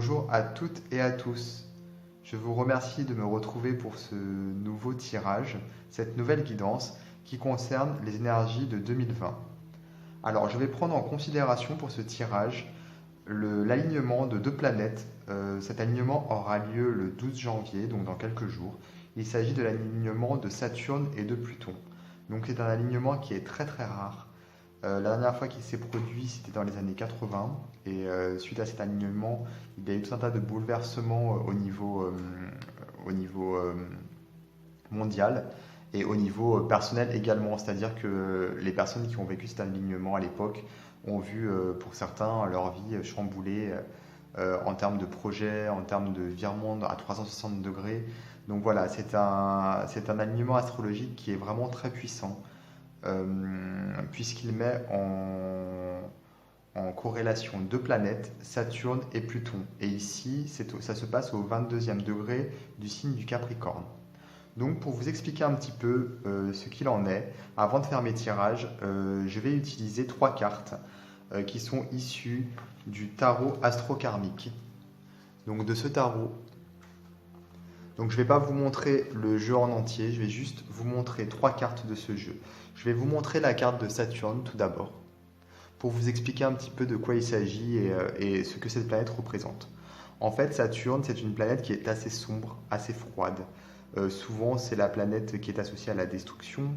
Bonjour à toutes et à tous. Je vous remercie de me retrouver pour ce nouveau tirage, cette nouvelle guidance qui concerne les énergies de 2020. Alors, je vais prendre en considération pour ce tirage l'alignement de deux planètes. Cet alignement aura lieu le 12 janvier, donc dans quelques jours. Il s'agit de l'alignement de Saturne et de Pluton. Donc, c'est un alignement qui est très très rare. La dernière fois qu'il s'est produit, c'était dans les années 80. Et suite à cet alignement, il y a eu tout un tas de bouleversements au niveau mondial et au niveau personnel également. C'est-à-dire que les personnes qui ont vécu cet alignement à l'époque ont vu, pour certains, leur vie chamboulée en termes de projets, en termes de virements à 360 degrés. Donc voilà, c'est un alignement astrologique qui est vraiment très puissant puisqu'il met en corrélation deux planètes, Saturne et Pluton. Et ici, ça se passe au 22e degré du signe du Capricorne. Donc pour vous expliquer un petit peu ce qu'il en est, avant de faire mes tirages, je vais utiliser trois cartes qui sont issues du tarot astro-karmique. Donc de ce tarot, donc je ne vais pas vous montrer le jeu en entier, je vais juste vous montrer trois cartes de ce jeu. Je vais vous montrer la carte de Saturne tout d'abord, pour vous expliquer un petit peu de quoi il s'agit et ce que cette planète représente. En fait, Saturne, c'est une planète qui est assez sombre, assez froide. Souvent, c'est la planète qui est associée à la destruction,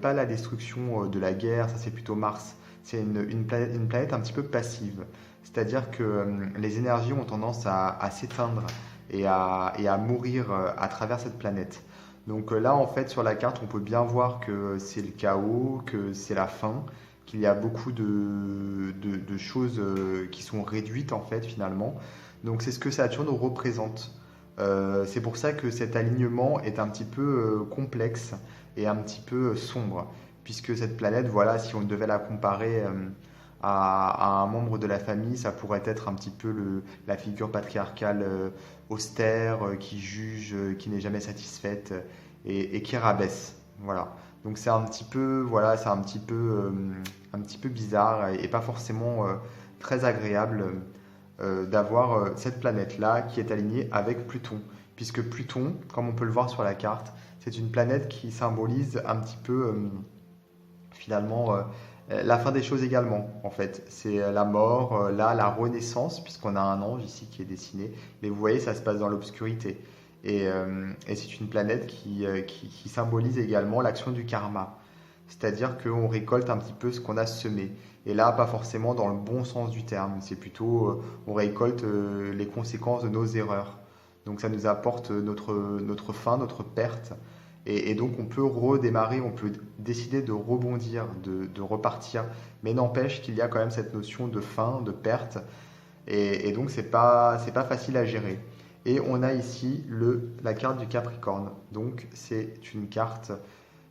pas la destruction de la guerre, ça c'est plutôt Mars. C'est une planète un petit peu passive, c'est-à-dire que les énergies ont tendance à s'éteindre et à mourir à travers cette planète. Donc là, en fait, sur la carte, on peut bien voir que c'est le chaos, que c'est la fin, qu'il y a beaucoup de choses qui sont réduites, en fait, finalement. Donc c'est ce que Saturne représente. C'est pour ça que cet alignement est un petit peu complexe et un petit peu sombre, puisque cette planète, voilà, si on devait la comparer à un membre de la famille, ça pourrait être un petit peu la figure patriarcale austère, qui juge, qui n'est jamais satisfaite et qui rabaisse. Voilà. Donc c'est un petit peu, voilà, c'est un petit peu bizarre et pas forcément très agréable d'avoir cette planète-là qui est alignée avec Pluton. Puisque Pluton, comme on peut le voir sur la carte, c'est une planète qui symbolise un petit peu finalement la fin des choses également, en fait. C'est la mort, là, la renaissance, puisqu'on a un ange ici qui est dessiné. Mais vous voyez, ça se passe dans l'obscurité. Et c'est une planète qui symbolise également l'action du karma. C'est-à-dire qu'on récolte un petit peu ce qu'on a semé. Et là, pas forcément dans le bon sens du terme. C'est plutôt, on récolte les conséquences de nos erreurs. Donc ça nous apporte notre fin, notre perte. Et donc on peut redémarrer, on peut décider de rebondir, de repartir. Mais n'empêche qu'il y a quand même cette notion de fin, de perte. Et donc c'est pas facile à gérer. Et on a ici la carte du Capricorne. Donc c'est une carte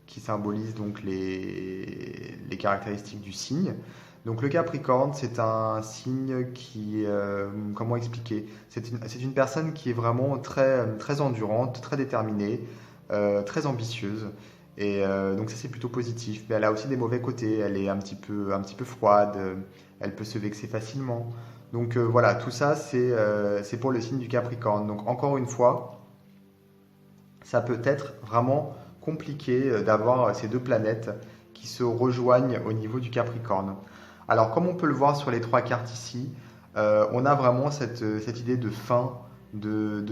qui symbolise donc les caractéristiques du signe. Donc le Capricorne, c'est un signe qui, comment expliquer? C'est une personne qui est vraiment très, très endurante, très déterminée, très ambitieuse. Et donc ça c'est plutôt positif. Mais elle a aussi des mauvais côtés. Elle est un petit peu froide. Elle peut se vexer facilement. Donc voilà, tout ça c'est pour le signe du Capricorne. Donc encore une fois, ça peut être vraiment compliqué d'avoir ces deux planètes qui se rejoignent au niveau du Capricorne. Alors comme on peut le voir sur les trois cartes ici, on a vraiment cette idée de fin, de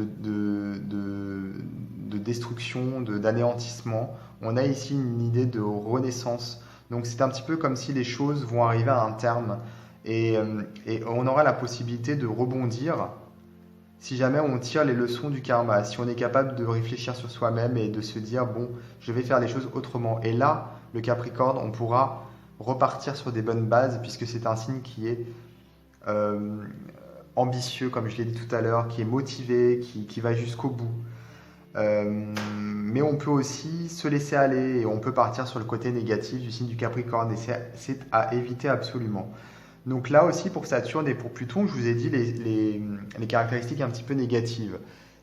destruction, d'anéantissement. On a ici une idée de renaissance. Donc c'est un petit peu comme si les choses vont arriver à un terme et on aura la possibilité de rebondir si jamais on tire les leçons du karma, si on est capable de réfléchir sur soi-même et de se dire, bon, je vais faire les choses autrement. Et là, le Capricorne, on pourra repartir sur des bonnes bases, puisque c'est un signe qui est ambitieux, comme je l'ai dit tout à l'heure, qui est motivé, qui va jusqu'au bout. Mais on peut aussi se laisser aller et on peut partir sur le côté négatif du signe du Capricorne, et c'est à éviter absolument. Donc là aussi pour Saturne et pour Pluton, je vous ai dit les caractéristiques un petit peu négatives.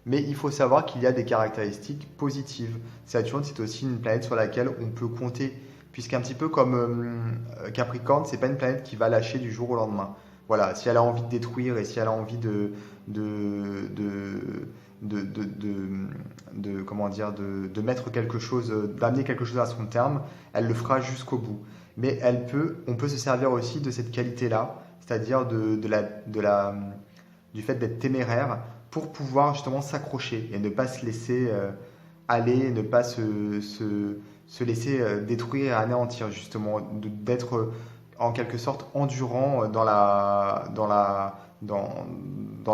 Mais il faut savoir qu'il y a des caractéristiques positives. Saturne, c'est aussi une planète sur laquelle on peut compter, puisqu'un petit peu comme Capricorne, c'est pas une planète qui va lâcher du jour au lendemain. voilà, si elle a envie de détruire et si elle a envie de, comment dire, de mettre quelque chose, d'amener quelque chose à son terme, elle le fera jusqu'au bout. Mais on peut se servir aussi de cette qualité-là, c'est-à-dire du fait d'être téméraire pour pouvoir justement s'accrocher et ne pas se laisser aller, ne pas se laisser détruire et anéantir, justement, d'être en quelque sorte endurant dans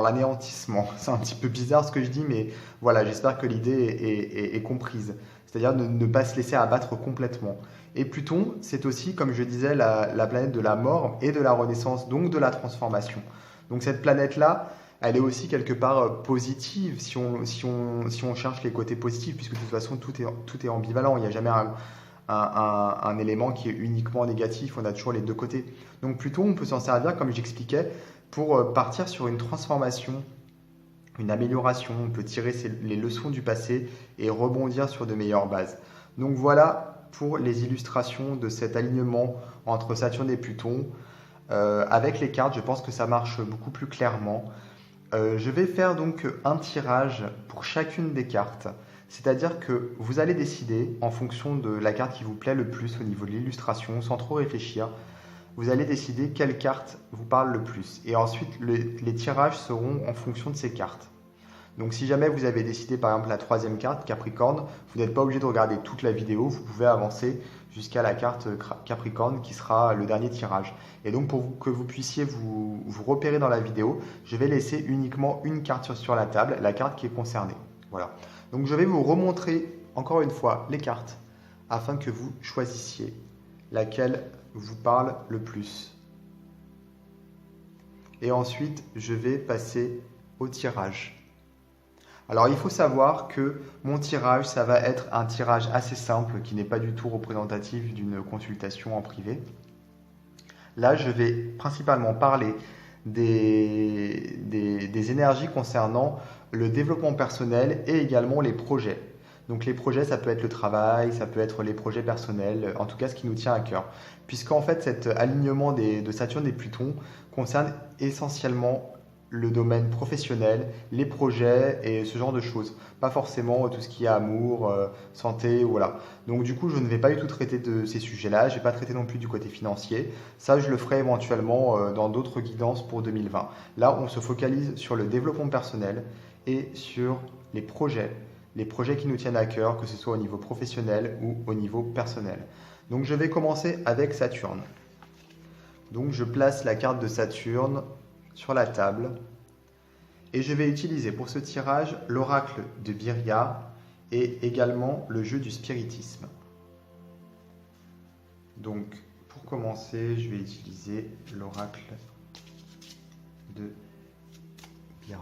l'anéantissement. C'est un petit peu bizarre ce que je dis, mais voilà, j'espère que l'idée est comprise. C'est-à-dire de ne pas se laisser abattre complètement. Et Pluton, c'est aussi, comme je disais, la planète de la mort et de la renaissance, donc de la transformation. Donc cette planète-là, elle est aussi quelque part positive si on cherche les côtés positifs, puisque de toute façon tout est ambivalent. Il n'y a jamais un élément qui est uniquement négatif, on a toujours les deux côtés. Donc Pluton, on peut s'en servir, comme j'expliquais, pour partir sur une transformation, une amélioration. On peut tirer les leçons du passé et rebondir sur de meilleures bases. Donc voilà pour les illustrations de cet alignement entre Saturne et Pluton. Avec les cartes, je pense que ça marche beaucoup plus clairement. Je vais faire donc un tirage pour chacune des cartes. C'est-à-dire que vous allez décider, en fonction de la carte qui vous plaît le plus au niveau de l'illustration, sans trop réfléchir, vous allez décider quelle carte vous parle le plus. Et ensuite, les tirages seront en fonction de ces cartes. Donc si jamais vous avez décidé par exemple la troisième carte, Capricorne, vous n'êtes pas obligé de regarder toute la vidéo, vous pouvez avancer jusqu'à la carte Capricorne qui sera le dernier tirage. Et donc pour que vous puissiez vous repérer dans la vidéo, je vais laisser uniquement une carte sur la table, la carte qui est concernée. Voilà. Donc je vais vous remontrer encore une fois les cartes afin que vous choisissiez laquelle vous parle le plus. Et ensuite, je vais passer au tirage. Alors il faut savoir que mon tirage, ça va être un tirage assez simple qui n'est pas du tout représentatif d'une consultation en privé. Là, je vais principalement parler des énergies concernant le développement personnel et également les projets. Donc les projets, ça peut être le travail, ça peut être les projets personnels, en tout cas ce qui nous tient à cœur. Puisqu'en fait, cet alignement de Saturne et Pluton concerne essentiellement le domaine professionnel, les projets et ce genre de choses. Pas forcément tout ce qui est amour, santé, voilà. Donc du coup, je ne vais pas du tout traiter de ces sujets-là. Je ne vais pas traiter non plus du côté financier. Ça, je le ferai éventuellement dans d'autres guidances pour 2020. Là, on se focalise sur le développement personnel et sur les projets qui nous tiennent à cœur, que ce soit au niveau professionnel ou au niveau personnel. Donc je vais commencer avec Saturne. Donc je place la carte de Saturne sur la table et je vais utiliser pour ce tirage l'oracle de Birya et également le jeu du spiritisme. Donc pour commencer, je vais utiliser l'oracle de Birya.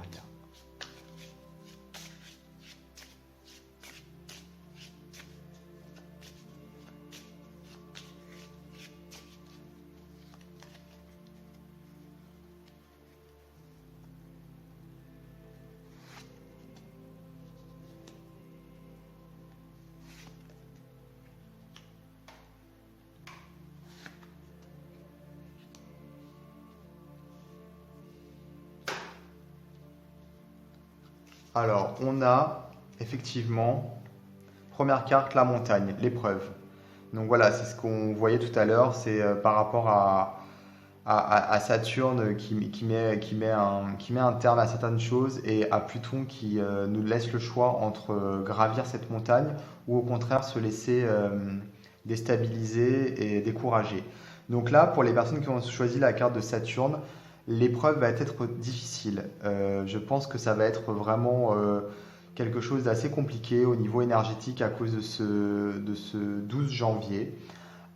Alors, on a effectivement, première carte, la montagne, l'épreuve. Donc voilà, c'est ce qu'on voyait tout à l'heure, c'est par rapport à Saturne qui met un terme à certaines choses et à Pluton qui nous laisse le choix entre gravir cette montagne ou au contraire se laisser déstabiliser et décourager. Donc là, pour les personnes qui ont choisi la carte de Saturne, l'épreuve va être difficile. Je pense que ça va être vraiment quelque chose d'assez compliqué au niveau énergétique à cause de ce 12 janvier.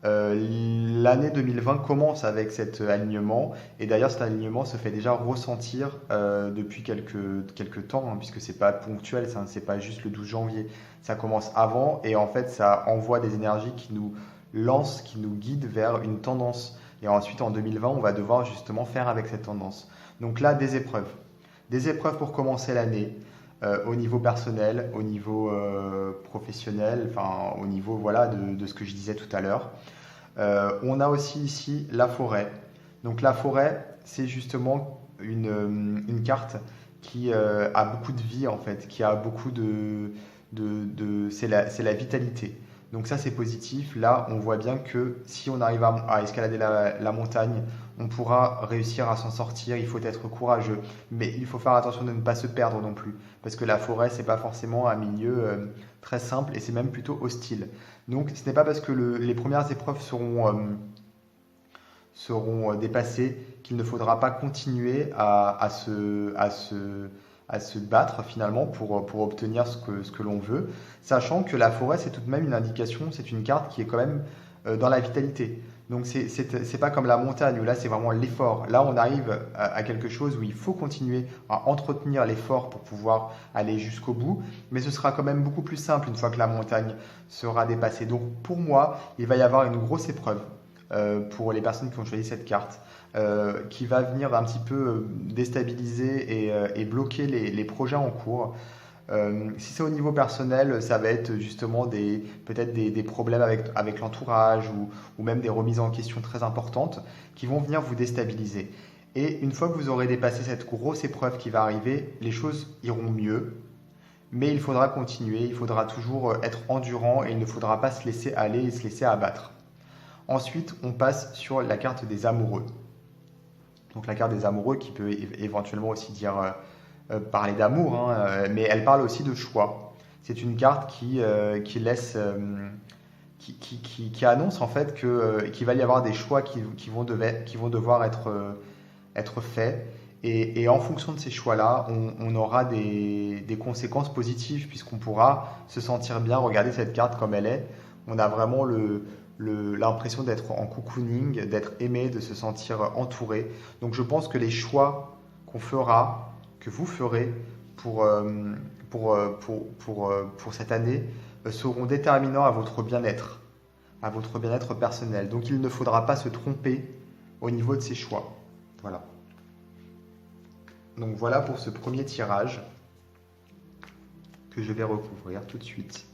L'année 2020 commence avec cet alignement et d'ailleurs cet alignement se fait déjà ressentir depuis quelques temps hein, puisque c'est pas ponctuel, c'est pas juste le 12 janvier, ça commence avant et en fait ça envoie des énergies qui nous lancent, qui nous guident vers une tendance. Et ensuite, en 2020, on va devoir justement faire avec cette tendance. Donc là, des épreuves. Des épreuves pour commencer l'année, au niveau personnel, au niveau professionnel, enfin au niveau voilà, de ce que je disais tout à l'heure. On a aussi ici la forêt. Donc la forêt, c'est justement une carte qui a beaucoup de vie en fait, qui a beaucoup c'est la vitalité. Donc ça c'est positif. Là on voit bien que si on arrive à escalader la montagne, on pourra réussir à s'en sortir. Il faut être courageux, mais il faut faire attention de ne pas se perdre non plus, parce que la forêt c'est pas forcément un milieu très simple et c'est même plutôt hostile. Donc ce n'est pas parce que les premières épreuves seront dépassées qu'il ne faudra pas continuer à se battre finalement pour obtenir ce que l'on veut, sachant que la forêt c'est tout de même une indication, c'est une carte qui est quand même dans la vitalité. Donc c'est pas comme la montagne où là c'est vraiment l'effort. Là on arrive à quelque chose où il faut continuer à entretenir l'effort pour pouvoir aller jusqu'au bout, mais ce sera quand même beaucoup plus simple une fois que la montagne sera dépassée. Donc pour moi, il va y avoir une grosse épreuve pour les personnes qui ont choisi cette carte, qui va venir un petit peu déstabiliser et bloquer les projets en cours. Si c'est au niveau personnel, ça va être justement peut-être des problèmes avec l'entourage ou même des remises en question très importantes qui vont venir vous déstabiliser. Et une fois que vous aurez dépassé cette grosse épreuve qui va arriver, les choses iront mieux. Mais il faudra continuer, il faudra toujours être endurant et il ne faudra pas se laisser aller et se laisser abattre. Ensuite, on passe sur la carte des amoureux. Donc la carte des amoureux qui peut éventuellement aussi dire parler d'amour, hein, mais elle parle aussi de choix. C'est une carte qui laisse, qui annonce en fait qu'il va y avoir des choix qui vont devoir être faits. Et en fonction de ces choix-là, on aura des conséquences positives puisqu'on pourra se sentir bien. Regardez cette carte comme elle est. On a vraiment l'impression d'être en cocooning, d'être aimé, de se sentir entouré. Donc je pense que les choix qu'on fera, que vous ferez pour cette année, seront déterminants à votre bien-être personnel. Donc il ne faudra pas se tromper au niveau de ces choix. Voilà. Donc voilà pour ce premier tirage que je vais recouvrir tout de suite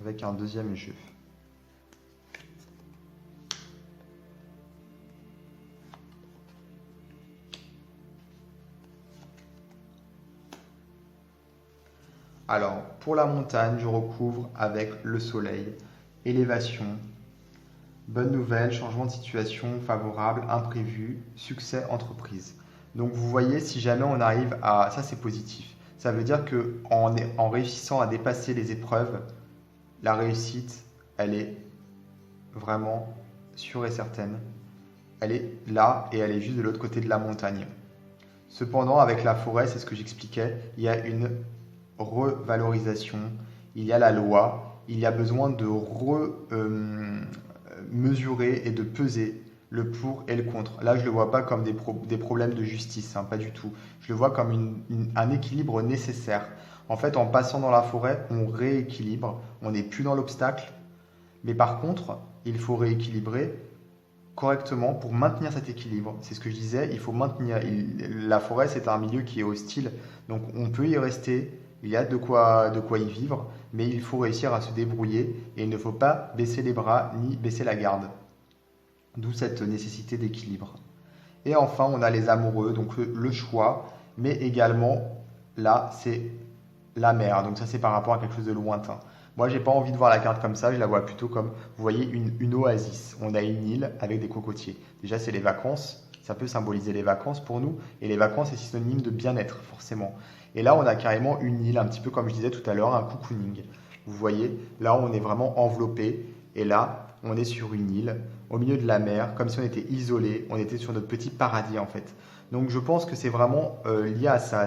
avec un deuxième jeu. Alors, pour la montagne, je recouvre avec le soleil, élévation, bonne nouvelle, changement de situation favorable, imprévu, succès, entreprise. Donc vous voyez, si jamais on arrive à... Ça c'est positif. Ça veut dire qu'en réussissant à dépasser les épreuves, la réussite, elle est vraiment sûre et certaine. Elle est là et elle est juste de l'autre côté de la montagne. Cependant, avec la forêt, c'est ce que j'expliquais, il y a une revalorisation, il y a la loi, il y a besoin de mesurer et de peser le pour et le contre. Là, je ne le vois pas comme des problèmes de justice, hein, pas du tout. Je le vois comme un équilibre nécessaire. En fait, en passant dans la forêt, on rééquilibre, on n'est plus dans l'obstacle, mais par contre, il faut rééquilibrer correctement pour maintenir cet équilibre. C'est ce que je disais, il faut maintenir. La forêt, c'est un milieu qui est hostile, donc on peut y rester, il y a de quoi y vivre, mais il faut réussir à se débrouiller et il ne faut pas baisser les bras ni baisser la garde. D'où cette nécessité d'équilibre. Et enfin, on a les amoureux, donc le choix, mais également, là, c'est la mer. Donc ça, c'est par rapport à quelque chose de lointain. Moi, j'ai pas envie de voir la carte comme ça, je la vois plutôt comme, vous voyez, une oasis. On a une île avec des cocotiers. Déjà, c'est les vacances, ça peut symboliser les vacances pour nous, et les vacances, c'est synonyme de bien-être, forcément. Et là, on a carrément une île, un petit peu comme je disais tout à l'heure, un cocooning. Vous voyez, là, on est vraiment enveloppé, et là, on est sur une île, au milieu de la mer, comme si on était isolé, on était sur notre petit paradis, en fait. Donc, je pense que c'est vraiment lié à ça.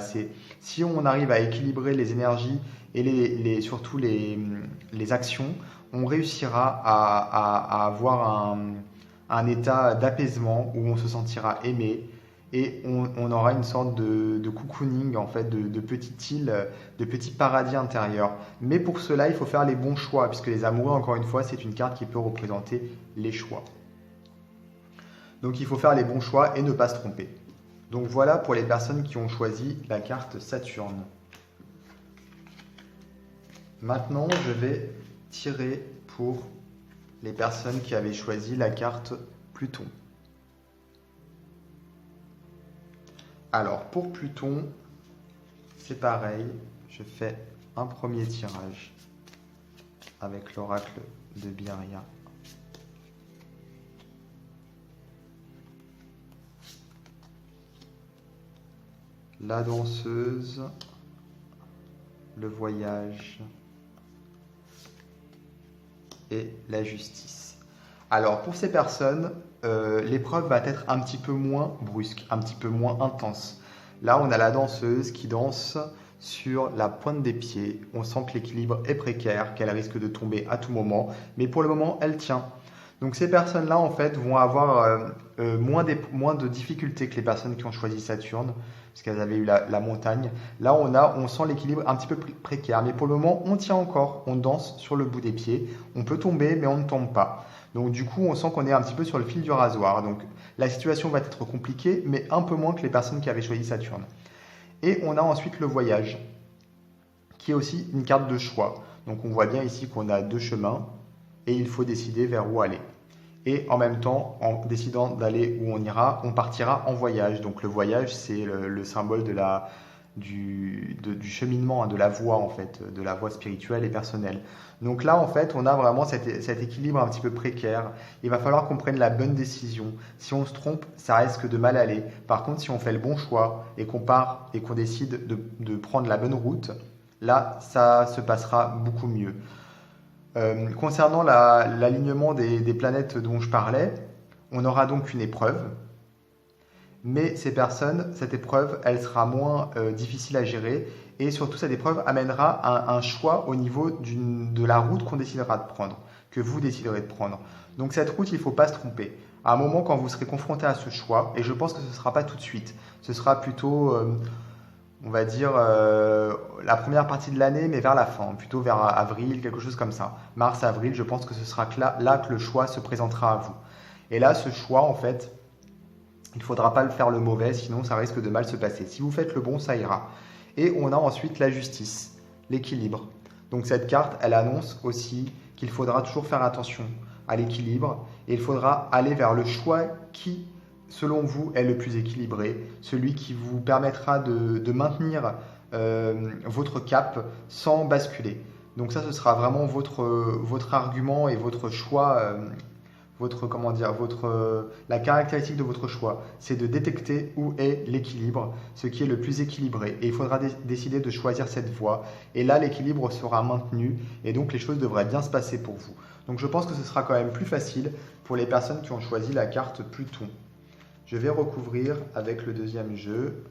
Si on arrive à équilibrer les énergies et surtout les actions, on réussira à avoir un état d'apaisement où on se sentira aimé et on aura une sorte de cocooning, en fait, de petite île, de petit paradis intérieur. Mais pour cela, il faut faire les bons choix, puisque les amoureux, encore une fois, c'est une carte qui peut représenter les choix. Donc il faut faire les bons choix et ne pas se tromper. Donc voilà pour les personnes qui ont choisi la carte Saturne. Maintenant, je vais tirer pour les personnes qui avaient choisi la carte Pluton. Alors, pour Pluton, c'est pareil. Je fais un premier tirage avec l'oracle de Birya. La danseuse, le voyage et la justice. Alors, pour ces personnes, l'épreuve va être un petit peu moins brusque, un petit peu moins intense. Là, on a la danseuse qui danse sur la pointe des pieds. On sent que l'équilibre est précaire, qu'elle risque de tomber à tout moment, mais pour le moment, elle tient. Donc ces personnes-là, en fait, vont avoir moins de difficultés que les personnes qui ont choisi Saturne, parce qu'elles avaient eu la montagne. Là, on sent l'équilibre un petit peu précaire, mais pour le moment, on tient encore, on danse sur le bout des pieds. On peut tomber, mais on ne tombe pas. Donc du coup, on sent qu'on est un petit peu sur le fil du rasoir. Donc la situation va être compliquée, mais un peu moins que les personnes qui avaient choisi Saturne. Et on a ensuite le voyage, qui est aussi une carte de choix. Donc on voit bien ici qu'on a deux chemins, et il faut décider vers où aller. Et en même temps, en décidant d'aller où on ira, on partira en voyage. Donc le voyage, c'est le symbole du cheminement, de la voie en fait, de la voie spirituelle et personnelle. Donc là, en fait, on a vraiment cet équilibre un petit peu précaire. Il va falloir qu'on prenne la bonne décision. Si on se trompe, ça risque de mal aller. Par contre, si on fait le bon choix et qu'on part et qu'on décide de prendre la bonne route, là, ça se passera beaucoup mieux. Concernant l'alignement des planètes dont je parlais, on aura donc une épreuve. Mais ces personnes, cette épreuve, elle sera moins difficile à gérer. Et surtout, cette épreuve amènera un choix au niveau de la route qu'on décidera de prendre, que vous déciderez de prendre. Donc cette route, il ne faut pas se tromper. À un moment, quand vous serez confronté à ce choix, et je pense que ce ne sera pas tout de suite, ce sera plutôt, on va dire, la première partie de l'année, mais vers la fin, plutôt vers avril, quelque chose comme ça. Mars, avril, je pense que ce sera là que le choix se présentera à vous. Et là, ce choix, en fait, il ne faudra pas le faire le mauvais, sinon ça risque de mal se passer. Si vous faites le bon, ça ira. Et on a ensuite la justice, l'équilibre. Donc cette carte, elle annonce aussi qu'il faudra toujours faire attention à l'équilibre et il faudra aller vers le choix qui, selon vous, est le plus équilibré, celui qui vous permettra de maintenir votre cap sans basculer. Donc ça, ce sera vraiment votre argument et votre choix. La caractéristique de votre choix, c'est de détecter où est l'équilibre, ce qui est le plus équilibré. Et il faudra décider de choisir cette voie. Et là, l'équilibre sera maintenu et donc les choses devraient bien se passer pour vous. Donc je pense que ce sera quand même plus facile pour les personnes qui ont choisi la carte Pluton. Je vais recouvrir avec le deuxième jeu.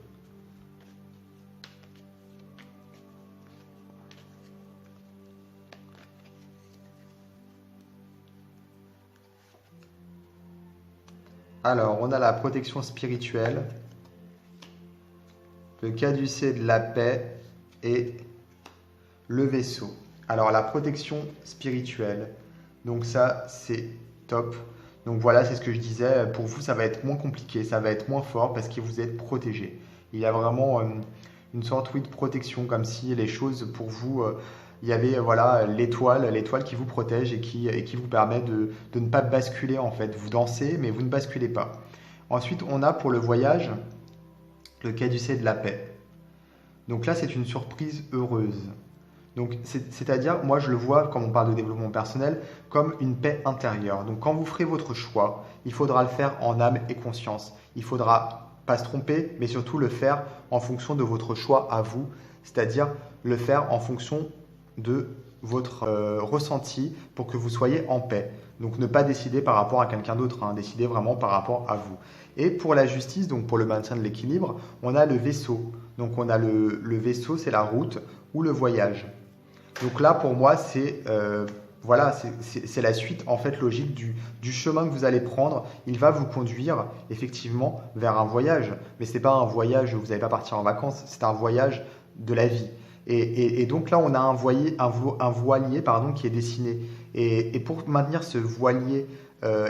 Alors, on a la protection spirituelle, le caducée de la paix et le vaisseau. Alors, la protection spirituelle, donc ça, c'est top. Donc voilà, c'est ce que je disais. Pour vous, ça va être moins compliqué, ça va être moins fort parce que vous êtes protégé. Il y a vraiment une sorte, oui, de protection, comme si les choses pour vous... il y avait voilà, l'étoile qui vous protège et qui vous permet de ne pas basculer en fait. Vous dansez, mais vous ne basculez pas. Ensuite, on a pour le voyage le caducée de la paix. Donc là, c'est une surprise heureuse. Donc, c'est-à-dire, moi, je le vois, quand on parle de développement personnel, comme une paix intérieure. Donc, quand vous ferez votre choix, il faudra le faire en âme et conscience. Il faudra pas se tromper, mais surtout le faire en fonction de votre choix à vous, c'est-à-dire le faire en fonction de votre ressenti pour que vous soyez en paix. Donc ne pas décider par rapport à quelqu'un d'autre, hein, décider vraiment par rapport à vous. Et pour la justice, donc pour le maintien de l'équilibre, on a le vaisseau. Donc on a le vaisseau, c'est la route ou le voyage. Donc là pour moi c'est voilà, c'est la suite en fait logique du chemin que vous allez prendre. Il va vous conduire effectivement vers un voyage, mais ce n'est pas un voyage où vous n'allez pas partir en vacances, c'est un voyage de la vie. Et donc là, on a un voilier qui est dessiné. Et pour maintenir ce voilier,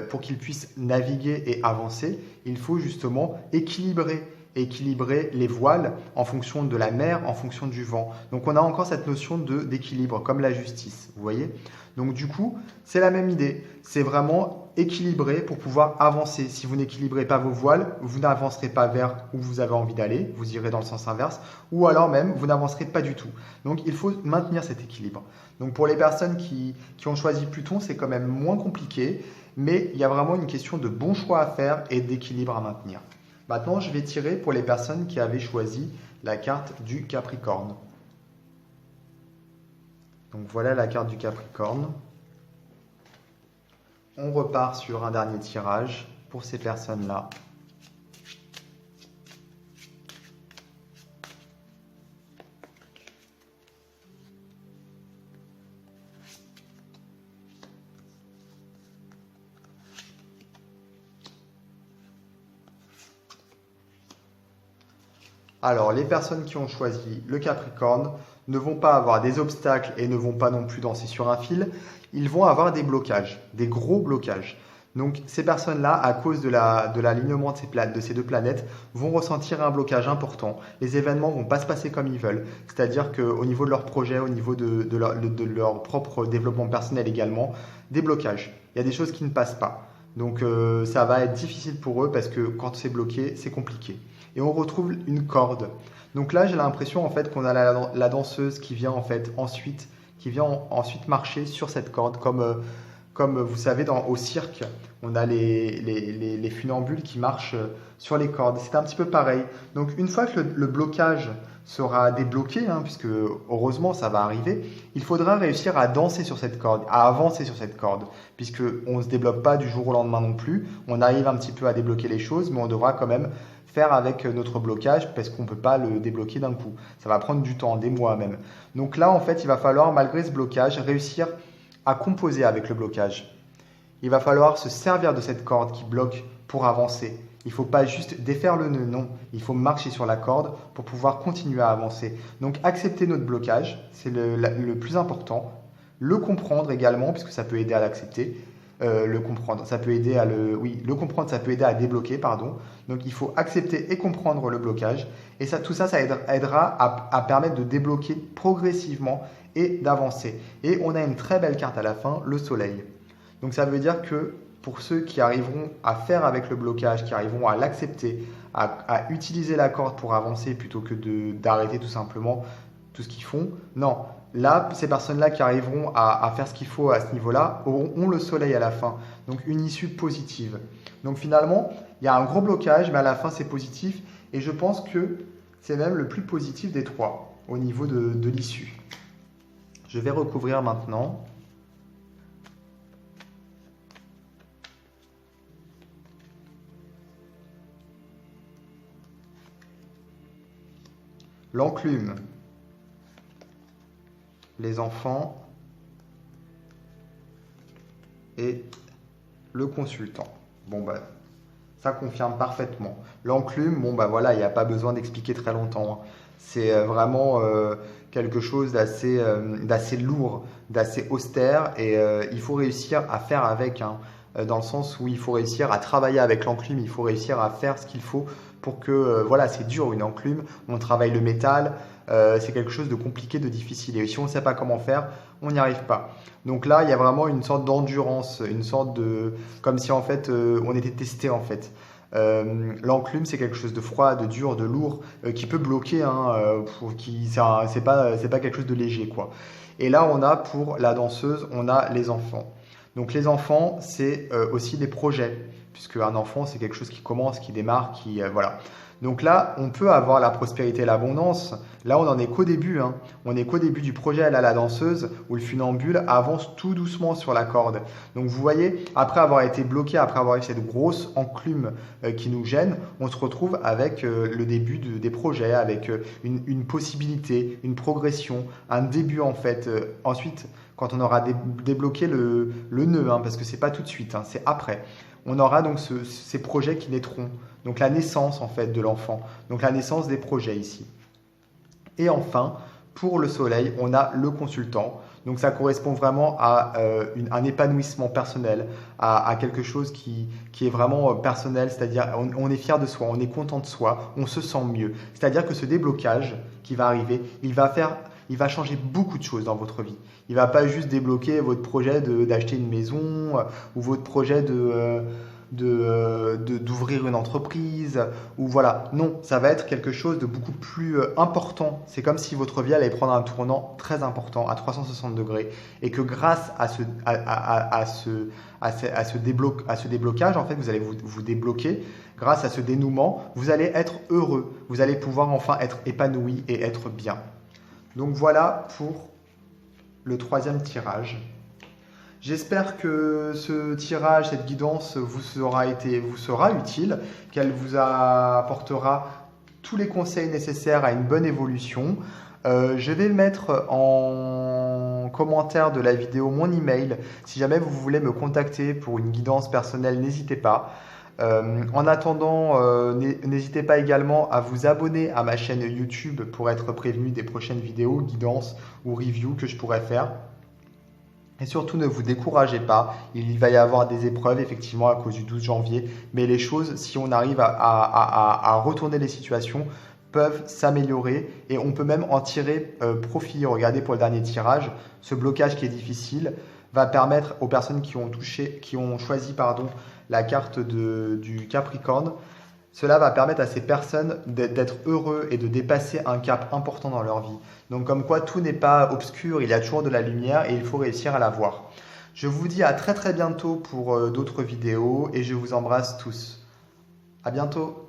pour qu'il puisse naviguer et avancer, il faut justement équilibrer. et équilibrer les voiles en fonction de la mer, en fonction du vent. Donc on a encore cette notion d'équilibre, comme la justice, vous voyez? Donc du coup, c'est la même idée. C'est vraiment équilibrer pour pouvoir avancer. Si vous n'équilibrez pas vos voiles, vous n'avancerez pas vers où vous avez envie d'aller, vous irez dans le sens inverse, ou alors même, vous n'avancerez pas du tout. Donc il faut maintenir cet équilibre. Donc pour les personnes qui ont choisi Pluton, c'est quand même moins compliqué, mais il y a vraiment une question de bon choix à faire et d'équilibre à maintenir. Maintenant, je vais tirer pour les personnes qui avaient choisi la carte du Capricorne. Donc voilà la carte du Capricorne. On repart sur un dernier tirage pour ces personnes-là. Alors, les personnes qui ont choisi le Capricorne ne vont pas avoir des obstacles et ne vont pas non plus danser sur un fil. Ils vont avoir des blocages, des gros blocages. Donc, ces personnes-là, à cause de l'alignement de ces deux planètes, vont ressentir un blocage important. Les événements ne vont pas se passer comme ils veulent. C'est-à-dire qu'au niveau de leur projet, au niveau de leur propre développement personnel également, des blocages. Il y a des choses qui ne passent pas. Donc, ça va être difficile pour eux parce que quand c'est bloqué, c'est compliqué. Et on retrouve une corde. Donc là, j'ai l'impression en fait qu'on a la danseuse qui vient ensuite marcher sur cette corde, comme vous savez au cirque, on a les funambules qui marchent sur les cordes. C'est un petit peu pareil. Donc une fois que le blocage sera débloqué, puisque heureusement ça va arriver, il faudra réussir à danser sur cette corde, à avancer sur cette corde, puisque on ne se débloque pas du jour au lendemain non plus. On arrive un petit peu à débloquer les choses, mais on devra quand même faire avec notre blocage parce qu'on ne peut pas le débloquer d'un coup. Ça va prendre du temps, des mois même. Donc là, en fait, il va falloir, malgré ce blocage, réussir à composer avec le blocage. Il va falloir se servir de cette corde qui bloque pour avancer. Il ne faut pas juste défaire le nœud, non. Il faut marcher sur la corde pour pouvoir continuer à avancer. Donc accepter notre blocage, c'est le plus important. Le comprendre également, puisque ça peut aider à l'accepter. Le comprendre, ça peut aider le comprendre, ça peut aider à débloquer, pardon. Donc il faut accepter et comprendre le blocage. Et tout ça aidera à permettre de débloquer progressivement et d'avancer. Et on a une très belle carte à la fin, le soleil. Donc ça veut dire que pour ceux qui arriveront à faire avec le blocage, qui arriveront à l'accepter, à utiliser la corde pour avancer plutôt que d'arrêter tout simplement tout ce qu'ils font, non. Là, ces personnes-là qui arriveront à faire ce qu'il faut à ce niveau-là ont le soleil à la fin. Donc une issue positive. Donc finalement, il y a un gros blocage, mais à la fin c'est positif. Et je pense que c'est même le plus positif des trois au niveau de l'issue. Je vais recouvrir maintenant. L'enclume. Les enfants et le consultant. Bon, ça confirme parfaitement. L'enclume, voilà, il n'y a pas besoin d'expliquer très longtemps. C'est vraiment quelque chose d'assez lourd, d'assez austère et il faut réussir à faire avec, dans le sens où il faut réussir à travailler avec l'enclume, il faut réussir à faire ce qu'il faut pour que, c'est dur une enclume, on travaille le métal, c'est quelque chose de compliqué, de difficile. Et si on ne sait pas comment faire, on n'y arrive pas. Donc là, il y a vraiment une sorte d'endurance, une sorte de... comme si en fait, on était testé en fait. L'enclume, c'est quelque chose de froid, de dur, de lourd, qui peut bloquer, c'est pas quelque chose de léger, quoi. Et là, on a pour la danseuse, on a les enfants. Donc les enfants, c'est aussi des projets, puisque un enfant, c'est quelque chose qui commence, qui démarre, voilà. Donc là, on peut avoir la prospérité et l'abondance. Là, on n'en est qu'au début. On n'est qu'au début du projet. Là, la danseuse ou le funambule avance tout doucement sur la corde. Donc vous voyez, après avoir été bloqué, après avoir eu cette grosse enclume qui nous gêne, on se retrouve avec le début des projets, avec une possibilité, une progression, un début en fait. Ensuite, quand on aura débloqué le nœud, parce que c'est pas tout de suite, c'est après. On aura donc ces projets qui naîtront. Donc la naissance en fait de l'enfant. Donc la naissance des projets ici. Et enfin, Pour le soleil, on a le consultant. Donc ça correspond vraiment à un épanouissement personnel, à quelque chose qui est vraiment personnel, c'est-à-dire on est fier de soi, on est content de soi, on se sent mieux. C'est-à-dire que ce déblocage qui va arriver, il va changer beaucoup de choses dans votre vie. Il ne va pas juste débloquer votre projet d'acheter une maison ou votre projet d'ouvrir une entreprise ou voilà. Non, ça va être quelque chose de beaucoup plus important. C'est comme si votre vie allait prendre un tournant très important à 360 degrés et que grâce à ce déblocage, en fait, vous allez vous débloquer. Grâce à ce dénouement, vous allez être heureux. Vous allez pouvoir enfin être épanoui et être bien. Donc voilà pour le 3e tirage. J'espère que ce tirage, cette guidance vous sera utile, qu'elle vous apportera tous les conseils nécessaires à une bonne évolution. Je vais mettre en commentaire de la vidéo mon email. Si jamais vous voulez me contacter pour une guidance personnelle, n'hésitez pas. En attendant, n'hésitez pas également à vous abonner à ma chaîne YouTube pour être prévenu des prochaines vidéos, guidances ou reviews que je pourrais faire. Et surtout, ne vous découragez pas, il va y avoir des épreuves effectivement à cause du 12 janvier, mais les choses, si on arrive à retourner les situations, peuvent s'améliorer et on peut même en tirer profit. Regardez pour le dernier tirage, ce blocage qui est difficile va permettre aux personnes qui ont choisi la carte du Capricorne, cela va permettre à ces personnes d'être heureux et de dépasser un cap important dans leur vie. Donc comme quoi tout n'est pas obscur, il y a toujours de la lumière et il faut réussir à la voir. Je vous dis à très très bientôt pour d'autres vidéos et je vous embrasse tous. À bientôt.